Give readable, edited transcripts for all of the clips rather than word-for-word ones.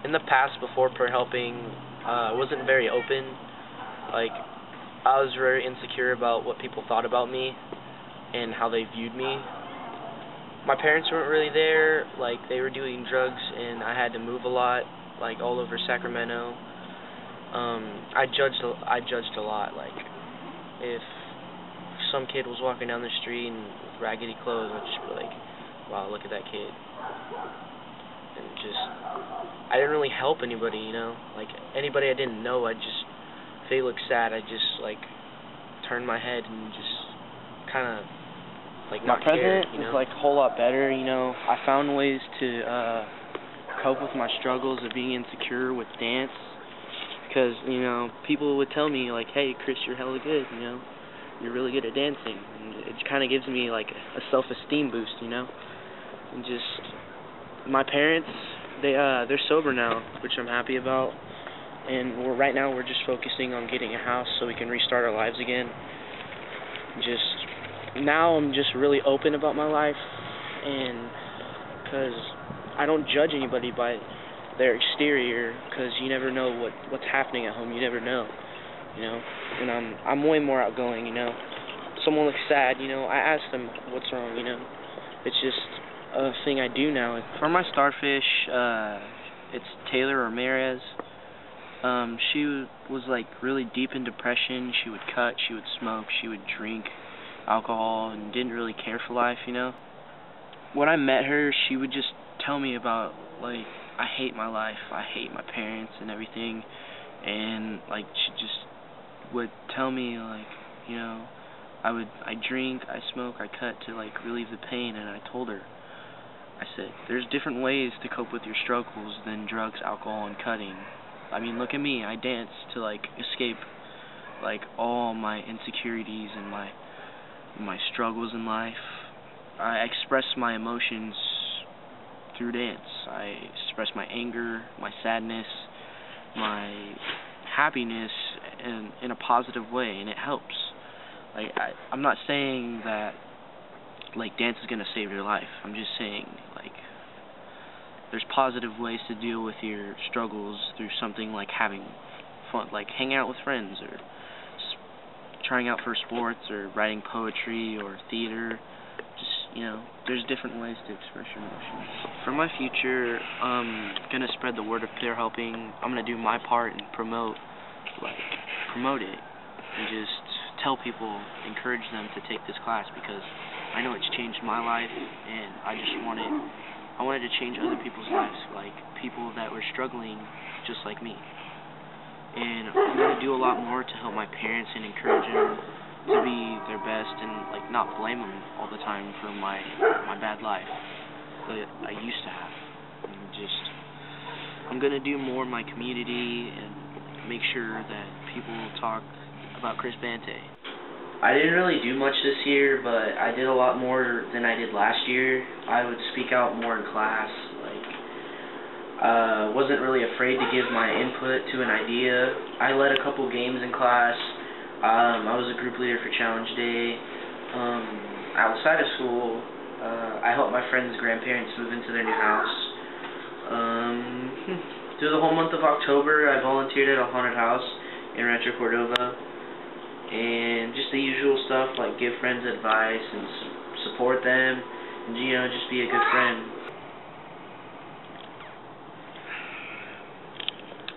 in the past, before peer helping, I wasn't very open. Like, I was very insecure about what people thought about me and how they viewed me. My parents weren't really there. Like, they were doing drugs, and I had to move a lot, like all over Sacramento. I judged a lot. Like, if some kid was walking down the street in raggedy clothes, I'd just be like, wow, look at that kid. And just, I didn't really help anybody, you know? Like, anybody I didn't know, if they looked sad, I'd just, like, turn my head and just kind of, like, not care, you know? My present is, like, a whole lot better, you know? I found ways to cope with my struggles of being insecure with dance. Because, you know, people would tell me, like, hey, Chris, you're hella good, you know? You're really good at dancing. And it kind of gives me, like, a self-esteem boost, you know? And just, my parents, they're sober now, which I'm happy about. And right now we're just focusing on getting a house so we can restart our lives again. Now I'm just really open about my life, and because I don't judge anybody by their exterior, because you never know what's happening at home. You never know, you know. And I'm way more outgoing, you know. Someone looks sad, you know, I ask them what's wrong, you know. It's just a thing I do now. For my starfish, it's Taylor Ramirez. She was like really deep in depression. She would cut, she would smoke, she would drink alcohol, and didn't really care for life, you know. When I met her, she would just tell me about, like, I hate my life, I hate my parents and everything, and, like, she just would tell me, like, you know, I drink, I smoke, I cut to, like, relieve the pain. And I told her, I said, there's different ways to cope with your struggles than drugs, alcohol, and cutting. I mean, look at me, I dance to, like, escape, like, all my insecurities and my struggles in life. I express my emotions through dance. I express my anger, my sadness, my happiness in a positive way, and it helps. Like, I'm not saying that, like, dance is gonna save your life. I'm just saying, like, there's positive ways to deal with your struggles through something like having fun, like hanging out with friends, or trying out for sports, or writing poetry, or theater. Just, you know, there's different ways to express your emotions. For my future, I'm gonna spread the word of peer helping. I'm gonna do my part and promote it, and just tell people, encourage them to take this class, because I know it's changed my life, and I wanted to change other people's lives, like people that were struggling just like me. And I'm going to do a lot more to help my parents and encourage them to be their best, and, like, not blame them all the time for my bad life that I used to have. And just, I'm going to do more in my community and make sure that people talk about Chris Bantay. I didn't really do much this year, but I did a lot more than I did last year. I would speak out more in class, like, wasn't really afraid to give my input to an idea. I led a couple games in class. I was a group leader for Challenge Day. Outside of school, I helped my friends' grandparents move into their new house. Through the whole month of October, I volunteered at a haunted house in Rancho Cordova. And just the usual stuff, like give friends advice and support them, and, you know, just be a good friend.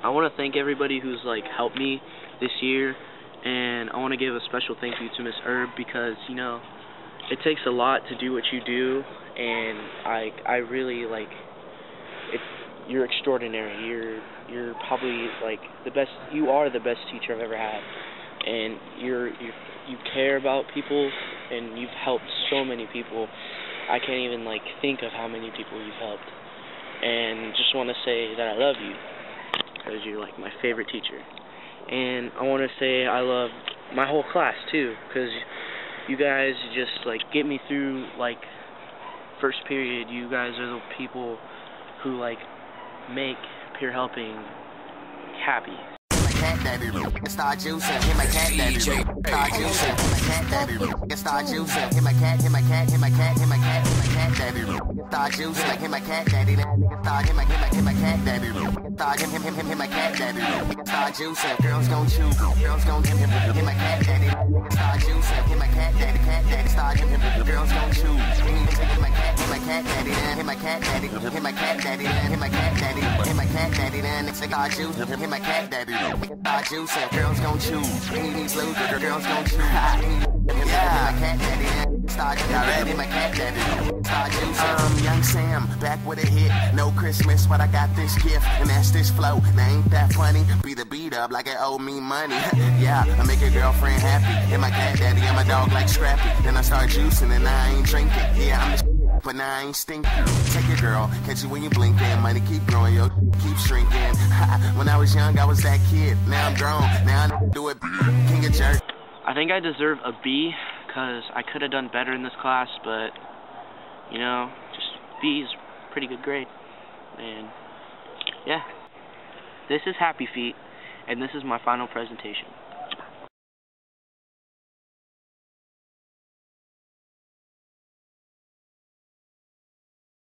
I want to thank everybody who's, like, helped me this year, and I want to give a special thank you to Miss Herb, because, you know, it takes a lot to do what you do, and I really, like, you're extraordinary. You're probably, like, you are the best teacher I've ever had. And you care about people, and you've helped so many people. I can't even, like, think of how many people you've helped. And just want to say that I love you, because you're, like, my favorite teacher. And I want to say I love my whole class too, because you guys just, like, get me through, like, first period. You guys are the people who, like, make peer helping happy. cat daddy. Start juicing, hit my cat daddy. Start juicing, hit my cat daddy. Start juicing, hit my cat, hit my cat, hit my cat, hit my cat, hit my cat daddy. Start juicing, like hit my cat daddy. Start hit my cat daddy. Start hit my cat daddy. Start juicing, girls gon' chew, girls gon' hit my cat daddy. Start juicing, hit my cat daddy. Start girls gon' chew. Hit my cat daddy, hit my cat daddy, hit my cat daddy, hit my cat daddy, hit my cat daddy, then next thing I juice, hit my cat daddy, start juicing, girls gon' chew, these little girls gon' chew, yeah, my cat daddy, start hit my cat daddy, start juicing. Young Sam, back with a hit, no Christmas, but I got this gift, and that's this flow. Now ain't that funny? Beat the beat up like it owe me money. Yeah, I make your girlfriend happy, hit my cat daddy, and my dog like Scrappy. Then I start juicing and I ain't drinking. Yeah, I'm the but now I ain't stinky. Take your girl, catch you when you blinking. Money keep growing, yo, keep shrinking. When I was young, I was that kid. Now I'm grown, now I do it. King of jerk. I think I deserve a B, because I could have done better in this class, but, you know, just B is a pretty good grade. And, yeah. This is Happy Feet, and this is my final presentation.